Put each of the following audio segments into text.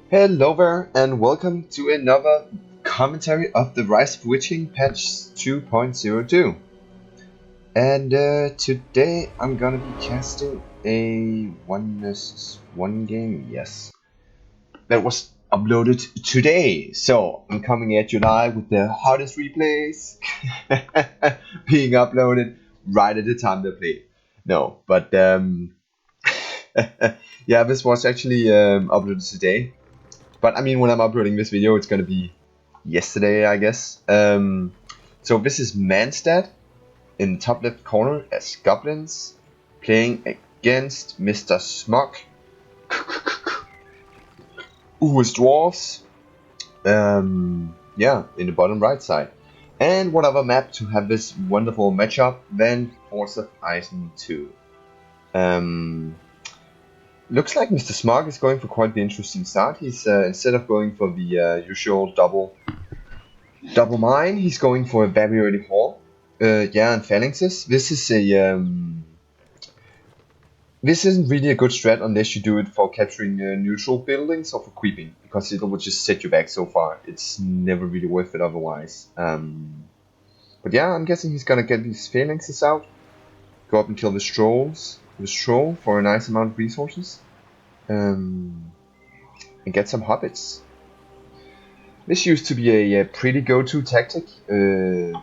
Hello there, and welcome to another commentary of the Rise of Witching patch 2.02. And today I'm gonna be casting a 1 game, yes, that was uploaded today. So I'm coming at you live with the hottest replays being uploaded right at the time they play. No, but yeah, this was actually uploaded today. But I mean, when I'm uploading this video, it's gonna be yesterday, I guess. So this is Manstad in the top left corner as Goblins, playing against Mr. Smog, who is Dwarves. Yeah, in the bottom right side. And what other map to have this wonderful matchup than Force of Eisen 2? Looks like Mr. Smog is going for quite the interesting start. He's instead of going for the usual double mine, he's going for a very early haul. Yeah, and phalanxes. This isn't really a good strat unless you do it for capturing neutral buildings or for creeping, because it will just set you back so far. It's never really worth it otherwise. But yeah, I'm guessing he's gonna get these phalanxes out, go up and kill the stroll for a nice amount of resources, and get some hobbits. This used to be a pretty go-to tactic,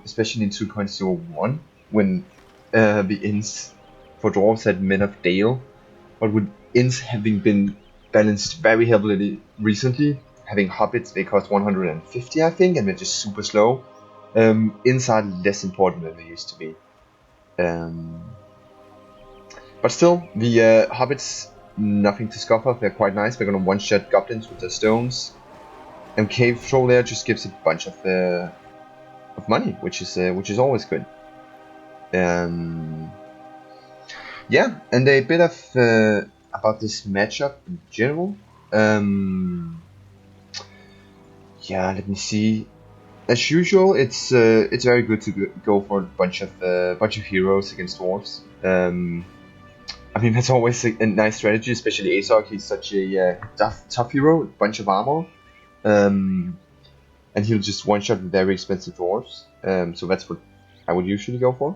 especially in 2.01, when the inns for dwarves had Men of Dale, but with inns having been balanced very heavily recently, having hobbits, they cost 150 I think, and they're just super slow. Inns are less important than they used to be. But still, the hobbits, nothing to scoff of, they're quite nice. They're gonna one-shot goblins with their stones. And Cave Troll there just gives a bunch of money, which is always good. Yeah, and a bit of about this matchup in general. Yeah, let me see. As usual, it's very good to go for a bunch of heroes against dwarves. I mean, that's always a nice strategy, especially Azog. He's such a tough hero, a bunch of armor. And he'll just one-shot very expensive dwarves. So that's what I would usually go for.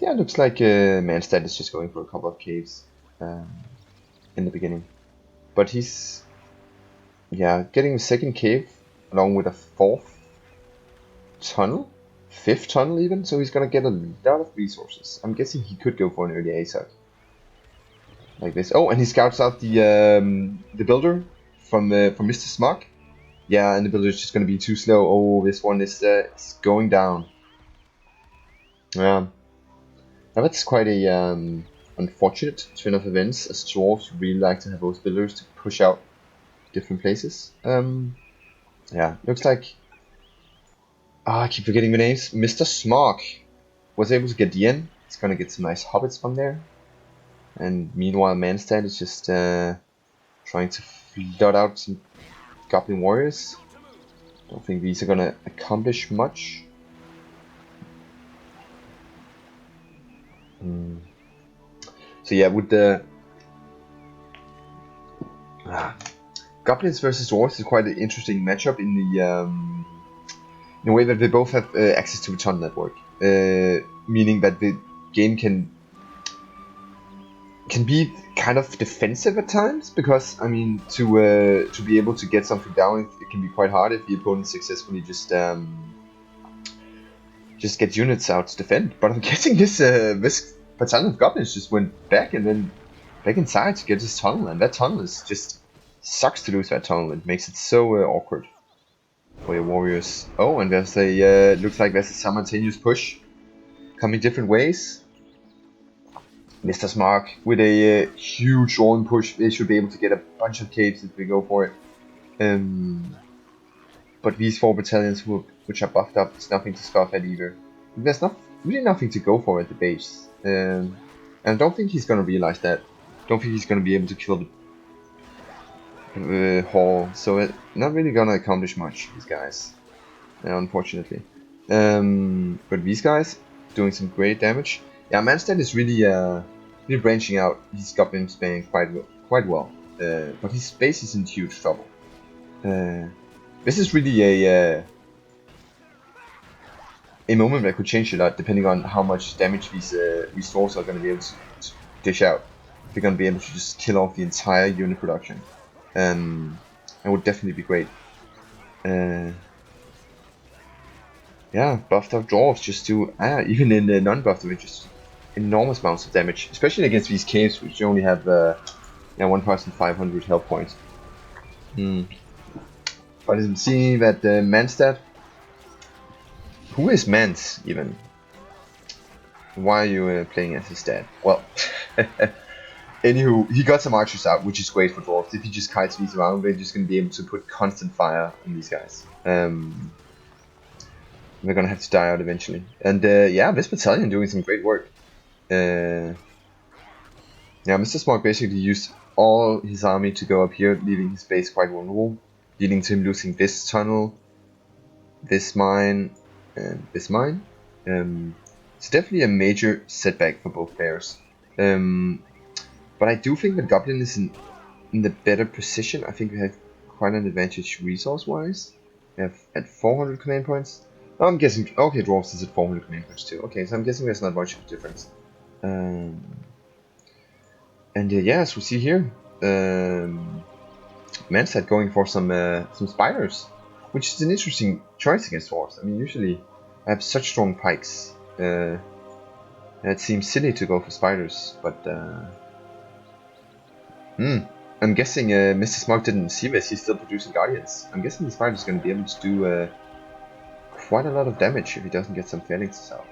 Yeah, it looks like Manstad is just going for a couple of caves in the beginning. But he's, yeah, getting a second cave along with a fourth tunnel, fifth tunnel even. So he's gonna get a lot of resources. I'm guessing he could go for an early ASAC like this. Oh, and he scouts out the builder from Mr. Smog. Yeah, and the builder is just gonna be too slow. Oh, this one is going down. Yeah, now that's quite a unfortunate turn of events, as dwarves really like to have those builders to push out different places. Yeah, looks like I keep forgetting the names. Mr. Smog was able to get the inn. He's gonna get some nice hobbits from there. And meanwhile, Manstad is just trying to flood out some goblin warriors. Don't think these are gonna accomplish much. So yeah, with the Goblins versus Dwarves is quite an interesting matchup in a way that they both have access to the tunnel network, meaning that the game can be kind of defensive at times, because I mean to be able to get something down, it can be quite hard if the opponent successfully just get units out to defend. But I'm guessing this battalion of goblins just went back and then back inside to get this tunnel, and that tunnel is just sucks to lose that tunnel. It makes it so awkward for your warriors. Oh, and there's a looks like there's a simultaneous push coming different ways. Mr. Smog with a huge rolling push. They should be able to get a bunch of caves if we go for it. But these 4 battalions which are buffed up, it's nothing to scoff at either. There's really nothing to go for at the base. And I don't think he's gonna realize that. Don't think he's gonna be able to kill the hall. So not really gonna accomplish much, these guys. Unfortunately. But these guys doing some great damage. Yeah, Manstad is really branching out. He's goblins playing quite quite well, but his base is in huge trouble. This is really a moment that could change a lot depending on how much damage these resources are going to be able to dish out. They're going to be able to just kill off the entire unit production. That would definitely be great. Yeah, buffed up dwarves just do, even in the non-buffed, just enormous amounts of damage, especially against these caves, which only have 1,500 health points. But you can see that Manstad. Who is Mans even? Why are you playing as his dad? Well, anywho, he got some archers out, which is great for dwarves. If he just kites these around, they're just gonna be able to put constant fire on these guys. They're gonna have to die out eventually. And yeah, this battalion doing some great work. Yeah, Mr. Smog basically used all his army to go up here, leaving his base quite vulnerable, leading to him losing this tunnel, this mine, and this mine. It's definitely a major setback for both players. But I do think that Goblin is in the better position. I think we have quite an advantage resource-wise. We have at 400 command points. Oh, I'm guessing. Okay, Dwarves is at 400 command points too. Okay, so I'm guessing there's not much of a difference. And yeah, as we see here, Mansad going for some spiders, which is an interesting choice against Dwarves. I mean, usually I have such strong pikes. It seems silly to go for spiders, but I'm guessing Mr. Smog didn't see this. He's still producing guardians. I'm guessing the spider is going to be able to do quite a lot of damage if he doesn't get some phalanxes out.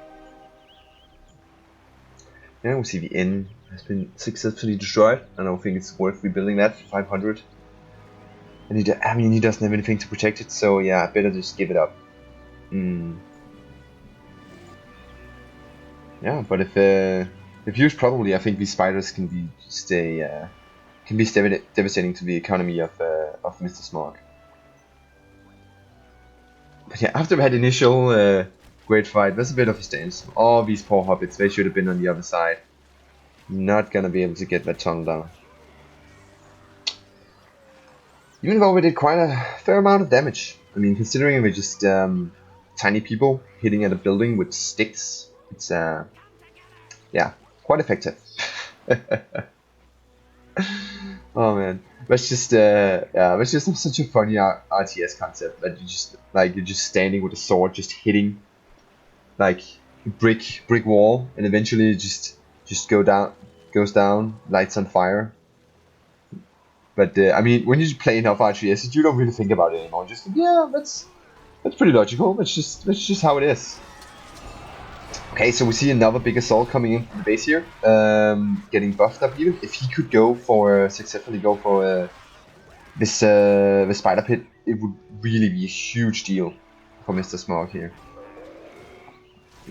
Yeah, we see the inn has been successfully destroyed. I don't think it's worth rebuilding that for 500. And he doesn't have anything to protect it, so yeah, better just give it up. Yeah, but if used properly, I think these spiders can be just devastating to the economy of Mr. Smog. But yeah, after that initial great fight, there's a bit of a stance. All these poor hobbits, they should have been on the other side. Not gonna be able to get that tunnel down. Even though we did quite a fair amount of damage. I mean, considering we're just tiny people hitting at a building with sticks, it's yeah, quite effective. Oh man, that's just such a funny RTS concept that you're just standing with a sword, just hitting like brick wall, and eventually it just goes down, lights on fire. But I mean, when you play enough RTS, you don't really think about it anymore. Just yeah, that's pretty logical. That's just how it is. Okay, so we see another big assault coming in from the base here, getting buffed up even. If he could go for successfully go for this the spider pit, it would really be a huge deal for Mr. Smog here.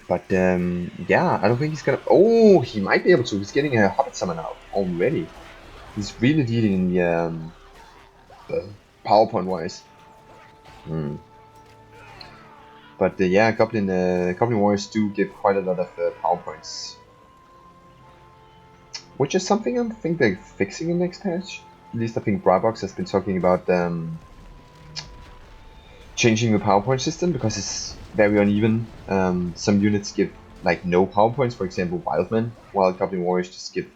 But yeah, I don't think he's gonna. Oh, he might be able to. He's getting a Hobbit summon out already. He's really leading in the PowerPoint wise. But yeah, Goblin Warriors do give quite a lot of PowerPoints, which is something I think they're fixing in next patch. At least I think Brabox has been talking about changing the PowerPoint system because it's very uneven. Some units give like no PowerPoints, for example Wildmen, while Goblin Warriors just give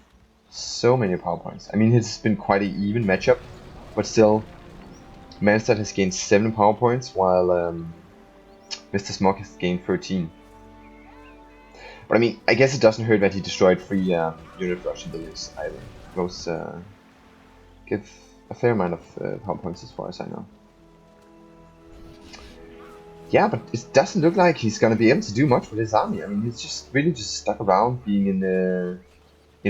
so many PowerPoints. I mean, it's been quite an even matchup, but still, Manstad has gained 7 PowerPoints while Mr. Smog has gained 13. But I mean, I guess it doesn't hurt that he destroyed 3 unit production buildings either. Those give a fair amount of PowerPoints as far as I know. Yeah, but it doesn't look like he's gonna be able to do much with his army. I mean, he's just really just stuck around being in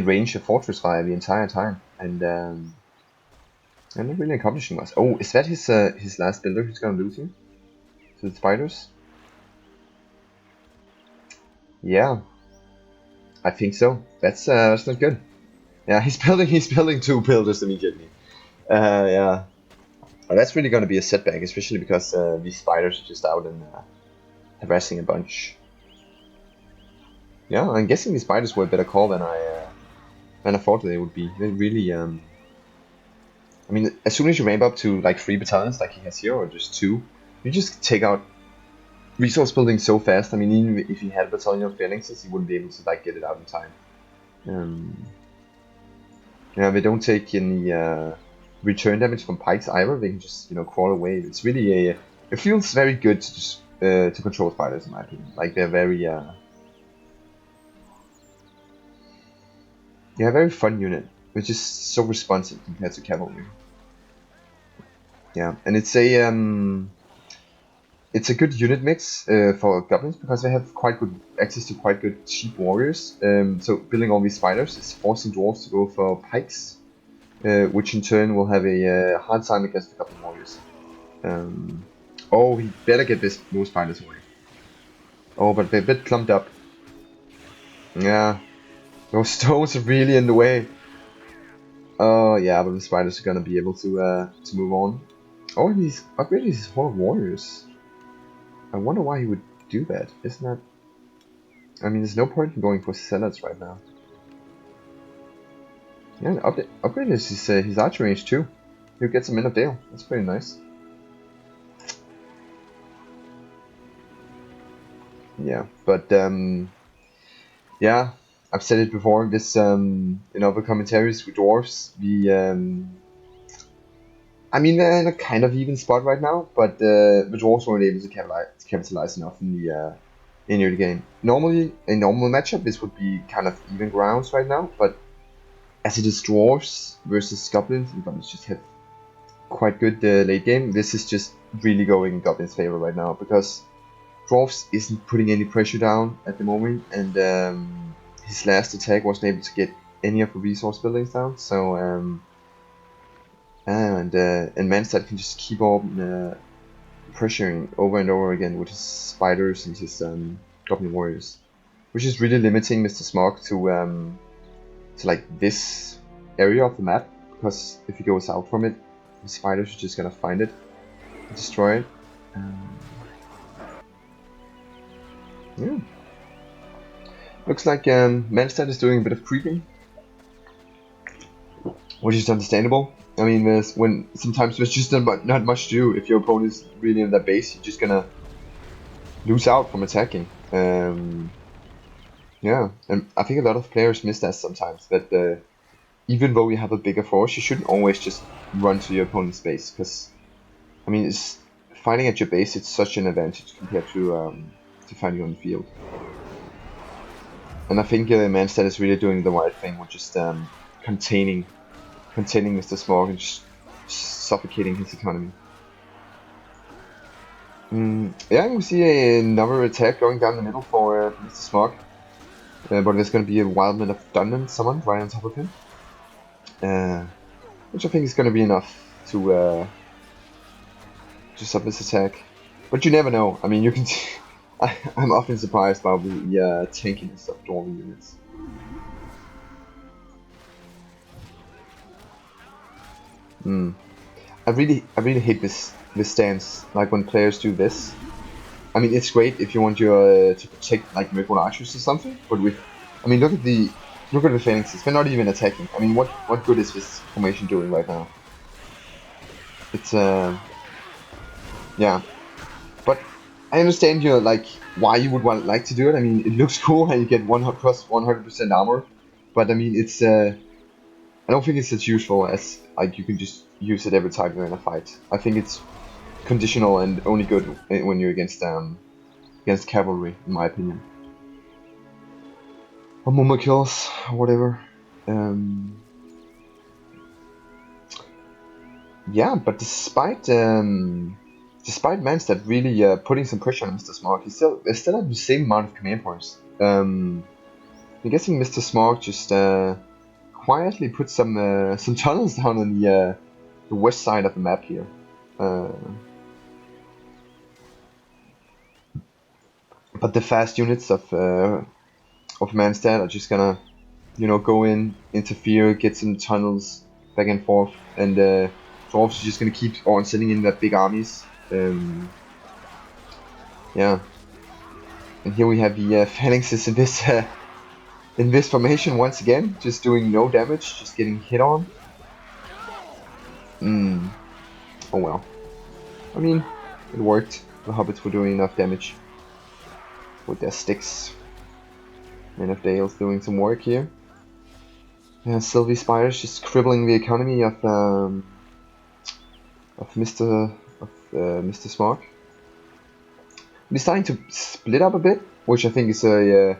range of Fortress Fire the entire time, and not really accomplishing much. Oh, is that his last builder who's gonna lose here to the spiders? Yeah, I think so. That's not good. Yeah, he's building 2 builders immediately. Yeah, well, that's really gonna be a setback, especially because these spiders are just out and harassing a bunch. Yeah, I'm guessing these spiders were a better call than I thought they would be. They really I mean, as soon as you ramp up to like 3 battalions, like he has here, or just 2, you just take out resource building so fast. I mean, even if he had a battalion of phalanxes, he wouldn't be able to like get it out in time. Yeah, they don't take any return damage from pikes either. They can just crawl away. It's really it feels very good to just to control spiders in my opinion. Like they're very very fun unit. It's just so responsive compared to cavalry. Yeah, and it's a good unit mix for goblins because they have quite good access to quite good cheap warriors. So building all these spiders is forcing dwarves to go for pikes, which in turn will have a hard time against the goblin warriors. Oh, he better get those spiders away. Oh, but they're a bit clumped up. Yeah, those stones are really in the way. Oh yeah, but the spiders are gonna be able to move on. Oh, and he's upgraded his whole warriors. I wonder why he would do that. Isn't that? I mean, there's no point in going for zealots right now. Yeah, upgrade his archer range too. He'll get some Men of Dale. That's pretty nice. Yeah, but yeah, I've said it before. This in other commentaries with dwarves, I mean, they're in a kind of even spot right now, but the dwarves weren't able to capitalize enough in the early game. Normally, a normal matchup, this would be kind of even grounds right now, but as it is dwarves versus goblins, and goblins just have quite good late game. This is just really going in goblins' favor right now because dwarves isn't putting any pressure down at the moment, and his last attack wasn't able to get any of the resource buildings down. So and Manstad can just keep on pressuring over and over again with his spiders and his goblin warriors, which is really limiting Mr. Smog to like this area of the map, because if he goes out from it, the spiders are just gonna find it and destroy it. Yeah. Looks like Manstad is doing a bit of creeping, which is understandable. I mean, sometimes there's just not much to do. If your opponent is really in that base, you're just gonna lose out from attacking. Yeah, and I think a lot of players miss that sometimes. That even though you have a bigger force, you shouldn't always just run to your opponent's base, because I mean, fighting at your base, it's such an advantage compared to fighting on the field. And I think Manstad is really doing the right thing with just containing Mr. Smog and just suffocating his economy. Yeah, we see another attack going down the middle for Mr. Smog. But there's going to be a Wildman of Dunman summoned right on top of him. Which I think is going to be enough to stop this attack. But you never know. I mean, you can. I'm often surprised by the tankiness of Dwarven units. I really hate this stance. Like when players do this. I mean, it's great if you want your to protect like Miracle Archers or something. But I mean, look at the Phalanxes. They're not even attacking. I mean, what good is this formation doing right now? It's yeah. But I understand like why you would like to do it. I mean, it looks cool and you get 100% armor. But I mean, it's I don't think it's as useful as like you can just use it every time you're in a fight. I think it's conditional and only good when you're against cavalry, in my opinion. Or Mumma kills, or whatever. Yeah, but despite Manstad really putting some pressure on Mr. Smog, they still have the same amount of command points. I'm guessing Mr. Smog just quietly put some tunnels down on the west side of the map here. But the fast units of Manstad are just gonna, go in, interfere, get some tunnels back and forth, and Dwarves are just gonna keep on sending in their big armies. Yeah. And here we have the phalanxes in this formation once again, just doing no damage, just getting hit on. Oh well. I mean, it worked. The hobbits were doing enough damage with their sticks. Men of Dale's doing some work here. Sylvie Spires just crippling the economy of Mr. Smog. He's starting to split up a bit, which I think is a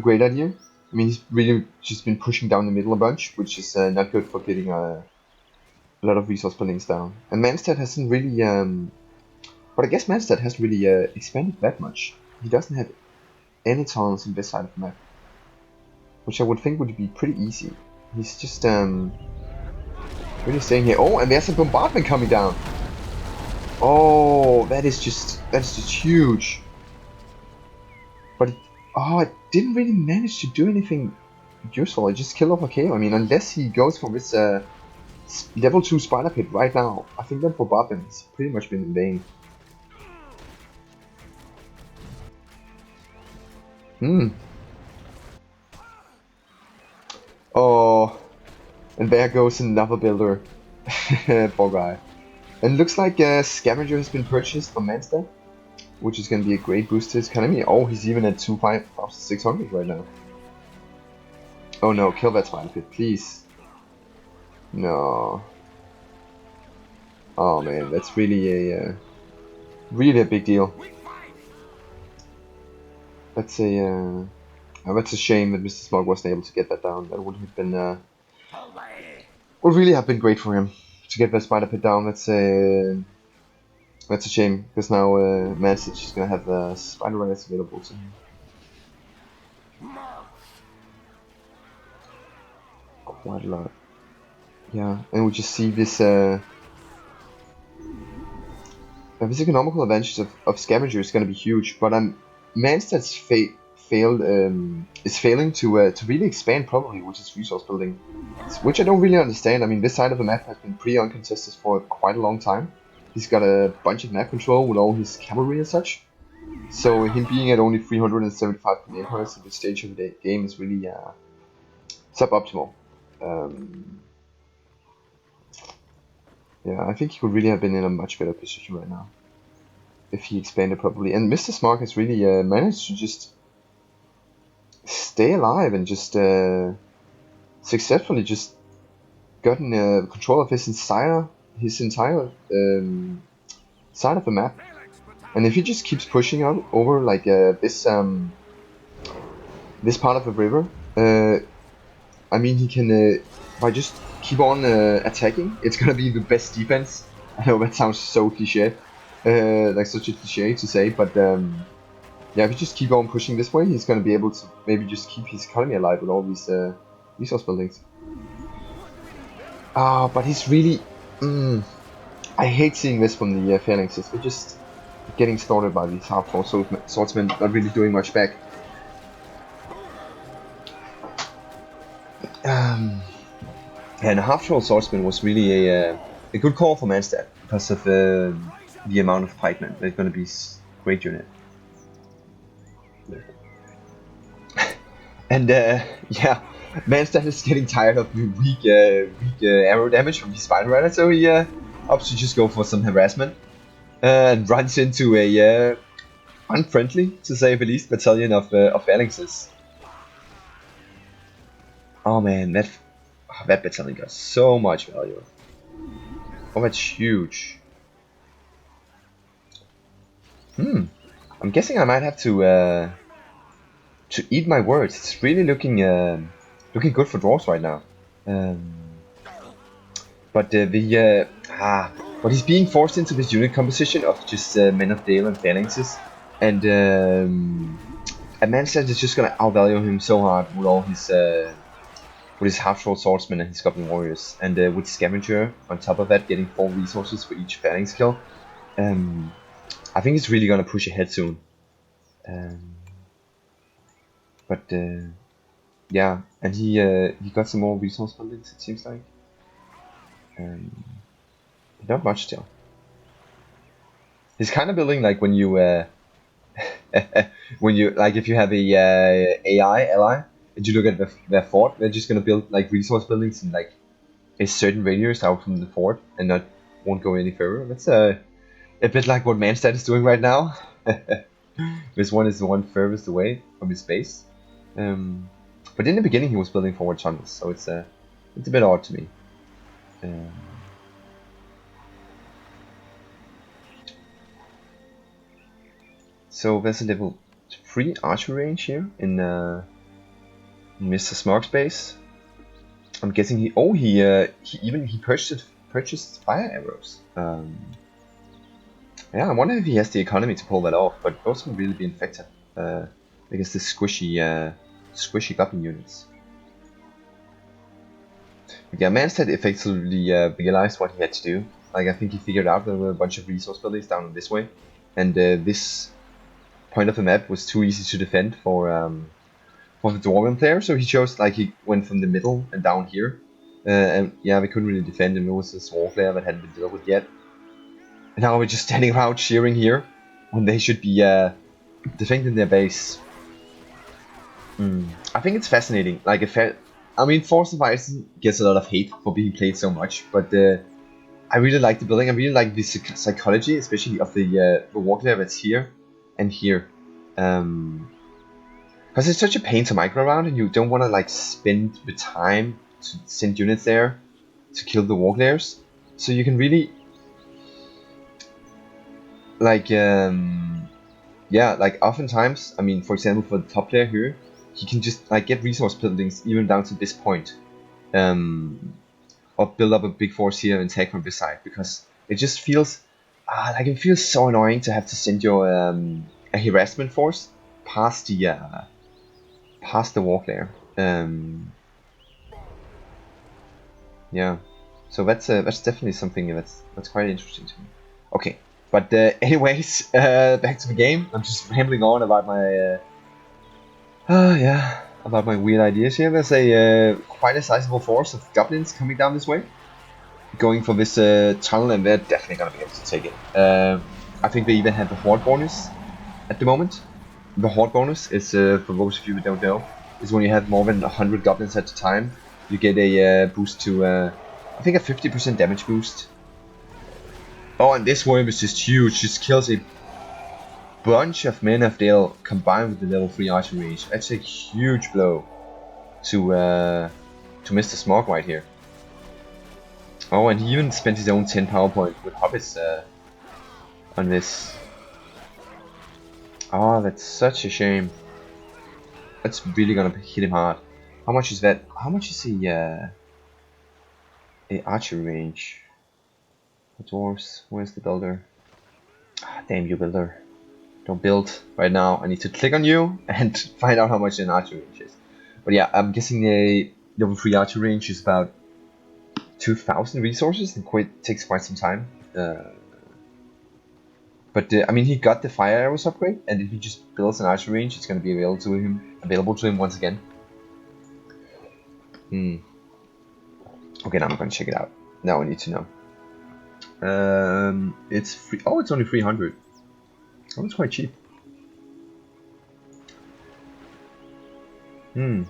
great idea. I mean, he's really just been pushing down the middle a bunch, which is not good for getting a lot of resource buildings down. And Manstead hasn't really, but I guess Manstead hasn't really expanded that much. He doesn't have any tunnels on this side of the map, which I would think would be pretty easy. He's just really staying here. Oh, and there's a bombardment coming down. Oh, that is just huge. But it didn't really manage to do anything useful. It just killed off a cave. I mean, unless he goes for this level 2 spider pit right now, I think that bombardment has pretty much been in vain. Oh, and there goes another builder. Poor guy. And looks like Scavenger has been purchased from Manstead, which is going to be a great boost to his economy. Oh, he's even at 2,600 right now. Oh no, kill that spider pit, please. No. Oh man, that's really a big deal. That's a shame that Mr. Smog wasn't able to get that down. That would have been would really have been great for him to get that spider pit down. That's a shame, because now Manstead is just gonna have the spider riders available to him. Quite a lot. Yeah, and we just see this this economical advantage of Scavenger is gonna be huge, but Manstead's is failing to really expand properly, which is resource building, which I don't really understand. I mean, this side of the map has been pretty uncontested for quite a long time. He's got a bunch of map control with all his cavalry and such, so him being at only 375 command points at this stage of the game is really suboptimal. Yeah, I think he could really have been in a much better position right now if he expanded properly. And Mr. Smog has really managed to just stay alive and just successfully just gotten control of his entire side of the map. And if he just keeps pushing out over like this part of the river, I mean, he can by just keep on attacking, it's gonna be the best defense. I know that sounds so cliche, like such a cliche to say, but yeah, if you just keep on pushing this way, he's gonna be able to maybe just keep his economy alive with all these resource buildings. But he's really... I hate seeing this from the phalanxes. They're just getting slaughtered by these half-troll swordsmen, not really doing much back. And the half-troll swordsman was really a good call for Manstead because of the amount of pikemen. They're going to be a great unit. And yeah, Manstead is getting tired of the weak arrow damage from his spider rider, so he opts to just go for some harassment and runs into a unfriendly, to say the least, battalion of phalanxes. Oh man, that battalion got so much value. Oh, that's huge. I'm guessing I might have to eat my words. It's really looking good for Dwarves right now. But he's being forced into this unit composition of just Men of Dale and phalanxes, and Manstead is just gonna outvalue him so hard with all his half-troll swordsmen and his goblin warriors, and with Scavenger on top of that, getting 4 resources for each phalanx kill. I think he's really gonna push ahead soon. Yeah, and he got some more resource buildings, it seems like. Not much still. He's kind of building like when you like if you have a AI ally and you look at their fort, they're just gonna build like resource buildings in like a certain radius out from the fort and won't go any further. That's a bit like what Manstad is doing right now. This one is the one furthest away from his base. But in the beginning he was building forward tunnels, so it's a bit odd to me. So there's a level 3 archery range here in Mr. Smog's base. I'm guessing he purchased fire arrows. Yeah, I wonder if he has the economy to pull that off, but those can really be infected. Because the squishy goblin units. But yeah, Manstad effectively realized what he had to do. Like, I think he figured out there were a bunch of resource buildings down this way, and this point of the map was too easy to defend for the Dwarven player, so he chose, like, he went from the middle and down here. And yeah, we couldn't really defend him. It was a small player that hadn't been dealt with yet. And now we're just standing around cheering here when they should be defending their base. I think it's fascinating. Like, I mean, Force of Ice gets a lot of hate for being played so much, but I really like the building. I really like the psychology, especially of the warclave that's here and here. Because it's such a pain to micro around, and you don't want to like spend the time to send units there to kill the warclaves. So you can really like yeah, like oftentimes, I mean, for example, for the top player here, he can just like get resource buildings even down to this point, or build up a big force here and take from this side, because it just feels like it feels so annoying to have to send your a harassment force past the walk there. Yeah, so that's definitely something that's quite interesting to me. Okay, but anyways, back to the game. I'm just rambling on about my about my weird ideas here. There's a quite a sizable force of goblins coming down this way, going for this tunnel, and they're definitely gonna be able to take it. I think they even have the horde bonus at the moment. The horde bonus is, for those of you who don't know, is when you have more than 100 goblins at a time, you get a boost to, I think a 50% damage boost. Oh, and this worm is just huge, just kills a bunch of men of Dale combined with the level 3 archery range. That's a huge blow to Mr. Smog right here. Oh, and he even spent his own 10 power point with hobbits on this. Oh, that's such a shame. That's really gonna hit him hard. How much is that? How much is a archery range? The dwarves. Where's the builder? Ah, damn you, builder! Don't build right now. I need to click on you and find out how much an archery range is. But yeah, I'm guessing a level 3 archery range is about 2,000 resources. It takes quite some time. But I mean, he got the fire arrows upgrade, and if he just builds an archery range, it's going to be available to him once again. Okay, now I'm going to check it out. Now I need to know. It's free. Oh, it's only 300. Oh, it's quite cheap. And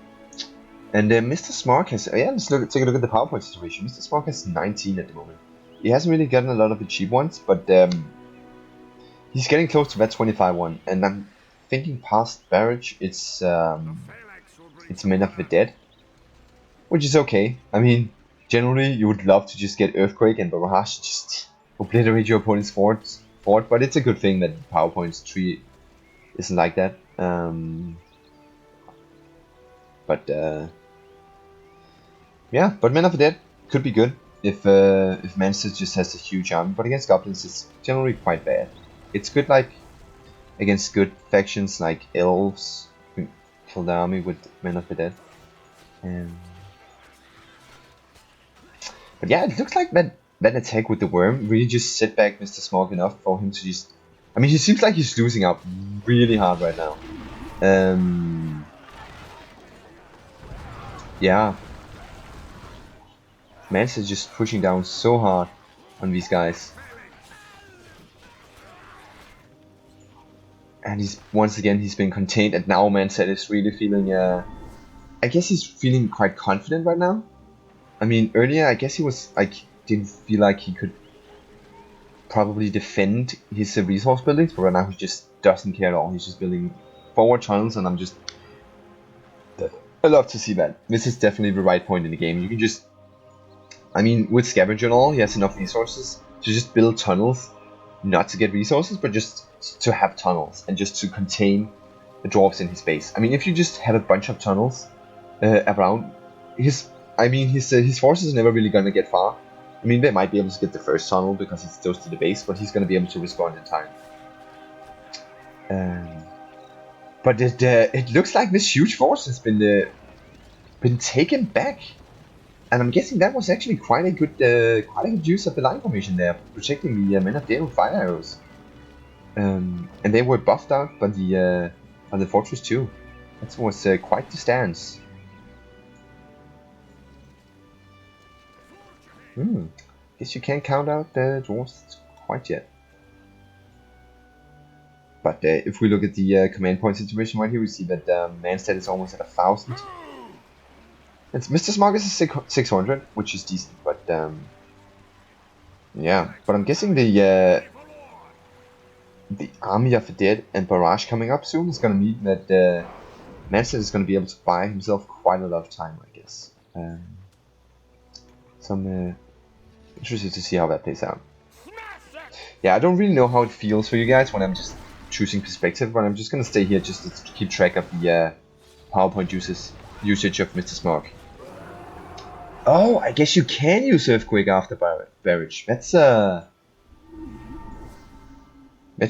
Mr. Smog has. Yeah, let's take a look at the PowerPoint situation. Mr. Smog has 19 at the moment. He hasn't really gotten a lot of the cheap ones, but he's getting close to that 25 one, and I'm thinking past Barrage, it's Men of the Dead, which is okay. I mean, generally you would love to just get Earthquake and Barrage, just obliterate your opponent's fort, but it's a good thing that PowerPoint's tree isn't like that. Yeah, but Men of the Dead could be good if Manchester just has a huge army, but against Goblins it's generally quite bad. It's good like against good factions like Elves, you can kill the army with Men of the Dead. But yeah, it looks like that attack with the worm really just set back Mr. Smog enough for him to just... I mean, he seems like he's losing out really hard right now. Yeah. Mance is just pushing down so hard on these guys. And once again he's been contained, and now Manset is really feeling I guess he's feeling quite confident right now. I mean, earlier I guess he was like didn't feel like he could probably defend his resource buildings, but right now he just doesn't care at all. He's just building forward tunnels, and I love to see that. This is definitely the right point in the game. You can just, I mean, with Scavenger and all, he has enough resources to just build tunnels, not to get resources, but just to have tunnels and just to contain the dwarves in his base. I mean, if you just have a bunch of tunnels around his forces are never really gonna get far. I mean, they might be able to get the first tunnel because it's close to the base, but he's gonna be able to respond in time. But it looks like this huge force has been taken back, and I'm guessing that was actually quite a good use of the line formation there, protecting the men of Dale with fire arrows. And they were buffed out by the fortress too. That was quite the stance. Guess you can't count out the dwarves quite yet. But if we look at the command point situation right here, we see that Manstead is almost at 1,000. It's Mr. Smog is 600, which is decent, but yeah. But I'm guessing the Army of the Dead and Barrage coming up soon is gonna mean that Manstead is gonna be able to buy himself quite a lot of time, I guess. So I'm interested to see how that plays out. Yeah, I don't really know how it feels for you guys when I'm just choosing perspective, but I'm just gonna stay here just to keep track of the PowerPoint usage of Mr. Smog. Oh, I guess you can use Earthquake after Barrage. That's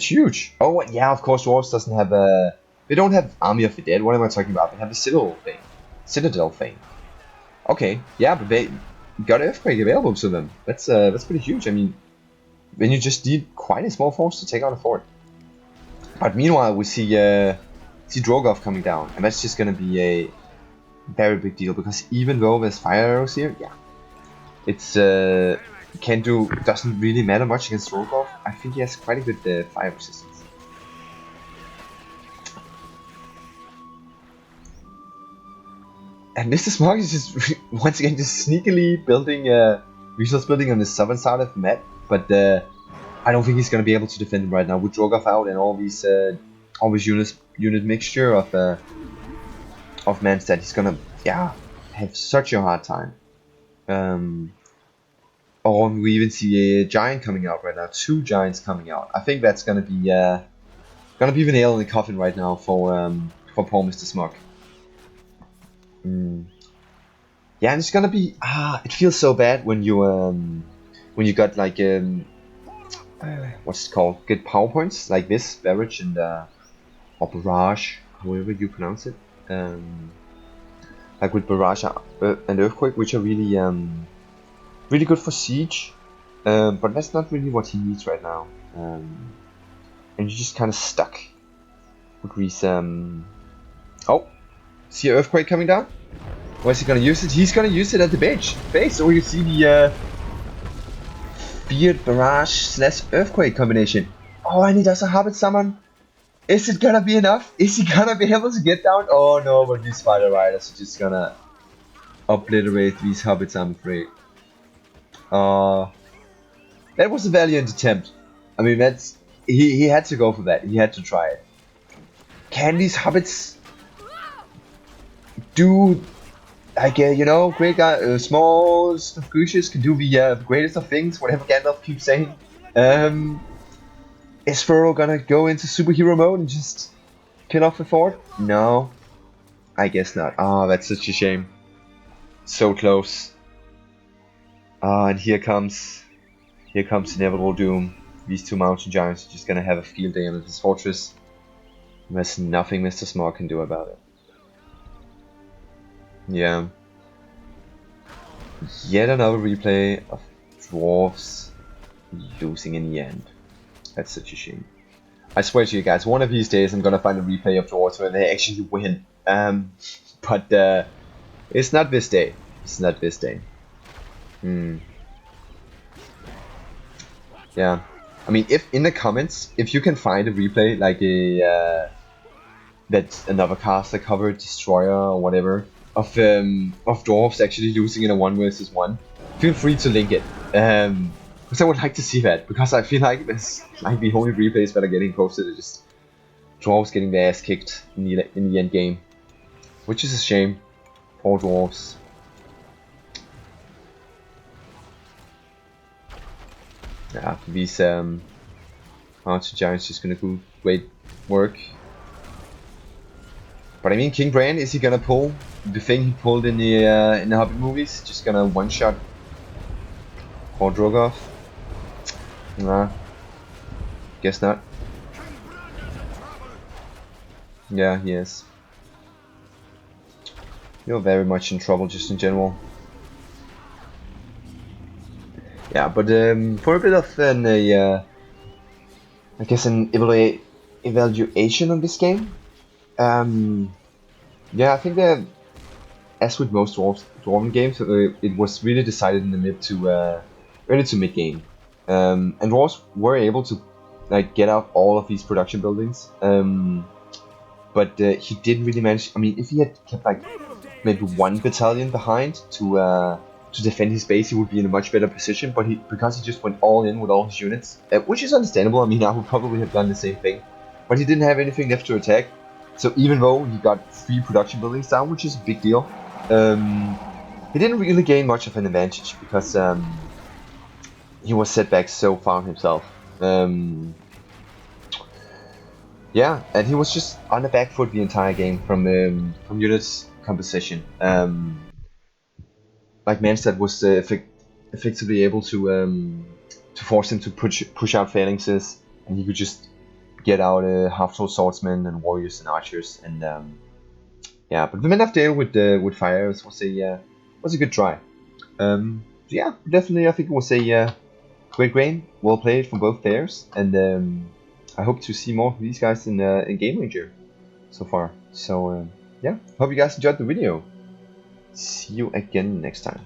huge. Oh, yeah, of course, Dwarves doesn't have a... They don't have Army of the Dead. What am I talking about? They have the Citadel thing. Okay, yeah, but they got Earthquake available to them. That's pretty huge. I mean, then you just need quite a small force to take out a fort. But meanwhile, we see Drogoth coming down, and that's just gonna be a very big deal, because even though there's fire arrows here, yeah, it's doesn't really matter much against Drogoth. I think he has quite a good fire resistance. And Mr. Smog is just once again just sneakily building resource building on the southern side of the map, but I don't think he's gonna be able to defend him right now with Drogoth out and all these unit mixture of Manstead. He's gonna have such a hard time. Or we even see a giant coming out right now. 2 giants coming out. I think that's gonna be the nail in the coffin right now for poor Mr. Smog. Yeah, and it's gonna be it feels so bad when you got like what's it called? Get PowerPoints like this, Barrage and or Barrage, however you pronounce it. Like with Barrage and Earthquake, which are really really good for siege, but that's not really what he needs right now. And you're just kind of stuck with these. Oh, see an Earthquake coming down. Where's he gonna use it? He's gonna use it at the base. So you see the Feared Barrage / Earthquake combination. Oh, and he does a Hobbit summon. Is it gonna be enough? Is he gonna be able to get down? Oh no, but these Spider Riders are just gonna obliterate these Hobbits, I'm afraid. That was a valiant attempt. I mean, he had to go for that. He had to try it. Can these Hobbits do like great guy, small creatures can do the greatest of things, whatever Gandalf keeps saying. Is Furrow gonna go into superhero mode and just kill off the fort? No, I guess not. Oh, that's such a shame. So close. And here comes inevitable doom. These 2 mountain giants are just gonna have a field day on this fortress. There's nothing Mr. Smog can do about it. Yeah. Yet another replay of Dwarves losing in the end. That's such a shame. I swear to you guys, one of these days I'm gonna find a replay of Dwarves where they actually win. But it's not this day. It's not this day. Yeah. I mean, if in the comments, if you can find a replay like that's another caster covered Destroyer or whatever, of Dwarves actually losing in a 1 versus 1, feel free to link it. Because I would like to see that, because I feel like there's like the only replays that are getting posted are just Dwarves getting their ass kicked in the end game, which is a shame. Poor Dwarves. Yeah, these Archer Giants just gonna do great work. But I mean, King Bran, is he gonna pull the thing he pulled in the Hobbit movies? Just gonna one-shot poor Drogoth? Nah, guess not. Yeah, he is. You're very much in trouble just in general. Yeah, but for a bit of an I guess an evaluation on this game. Yeah, I think that as with most Dwarven games, it was really decided in the early to mid game, and Dwarves were able to like get out all of these production buildings. But he didn't really manage. I mean, if he had kept like maybe one battalion behind to defend his base, he would be in a much better position. But because he just went all in with all his units, which is understandable. I mean, I would probably have done the same thing, but he didn't have anything left to attack. So even though he got 3 production buildings down, which is a big deal, he didn't really gain much of an advantage because he was set back so far himself. Yeah, and he was just on the back foot the entire game from units composition. Like Manstad was effectively able to force him to push out phalanxes, and he could just get out half-told swordsmen and warriors and archers, and yeah. But the Men of Dale with fires was a good try. Yeah, definitely I think it was a great game, well played from both players, and I hope to see more of these guys in Game Ranger so far. So yeah, hope you guys enjoyed the video. See you again next time.